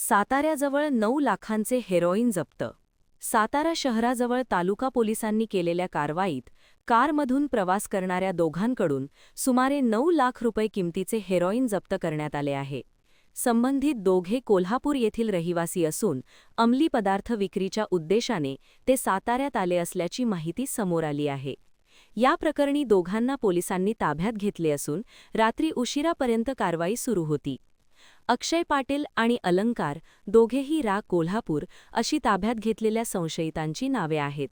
साताऱ्याजवळ 9 लाखांचे हेरोईन जप्त. सातारा शहराजवळ तालुका पोलिसांनी केलेल्या कारवाईत कारमधून प्रवास करणाऱ्या दोघांकडून सुमारे 9 लाख रुपये किमतीचे हेरोईन जप्त करण्यात आले आहे. संबंधित दोघे कोल्हापूर येथील रहिवासी असून अंमली पदार्थ विक्रीच्या उद्देशाने ते साताऱ्यात आले असल्याची माहिती समोर आली आहे. या प्रकरणी दोघांना पोलिसांनी ताब्यात घेतले असून रात्री उशिरापर्यंत कारवाई सुरू होती. अक्षय पाटील आणि अलंकार दोघेही कोल्हापूर अशी ताब्यात घेतलेल्या संशयितांची नावे आहेत.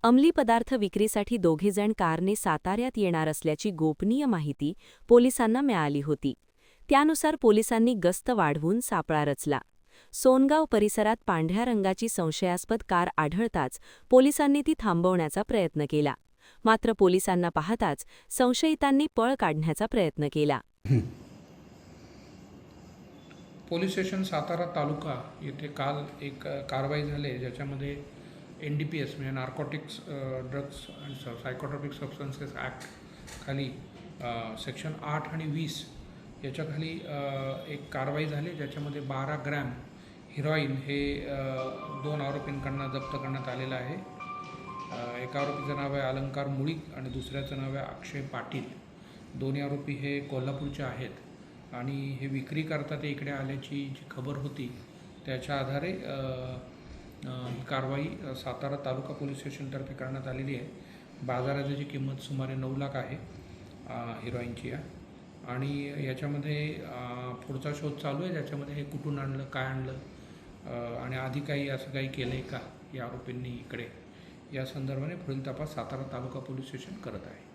अंमली पदार्थ विक्रीसाठी दोघेजण कारने साताऱ्यात येणार असल्याची गोपनीय माहिती पोलिसांना मिळाली होती. त्यानुसार पोलिसांनी गस्त वाढवून सापळा रचला. सोनगाव परिसरात पांढऱ्या रंगाची संशयास्पद कार आढळताच पोलिसांनी ती थांबवण्याचा प्रयत्न केला. मात्र पोलिसांना पाहताच संशयितांनी पळ काढण्याचा प्रयत्न केला. पोलीस स्टेशन सातारा तालुका येथे काल एक कारवाई झाली ज्याच्यामध्ये NDPS म्हणजे narcotics drugs and psychotropic substances act खाली सेक्शन 8 आणि 20 याच्याखाली एक कारवाई झाली ज्याच्यामध्ये 12 ग्रॅम हिरोईन हे 2 आरोपींकडून जप्त करण्यात आलेलं आहे. एका आरोपीचं नाव आहे अलंकार मुळीक आणि दुसऱ्याचं नाव आहे अक्षय पाटील. दोन्ही आरोपी हे कोल्हापूरचे आहेत आणि हे विक्री करता ते इकडे आल्याची जी खबर होती त्याच्या आधारे ही कारवाई सातारा तालुका पोलीस स्टेशनतर्फे करण्यात आलेली आहे. बाजाराची किंमत सुमारे 9 लाख आहे हिरोईनची आणि याच्यामध्ये पुढचा शोध चालू आहे ज्याच्यामध्ये हे कुठून आणलं, काय आणलं आणि आधी काही असं काही केलं आहे का या आरोपींनी इकडे, या संदर्भाने पुढील तपास सातारा तालुका पोलीस स्टेशन करत आहे.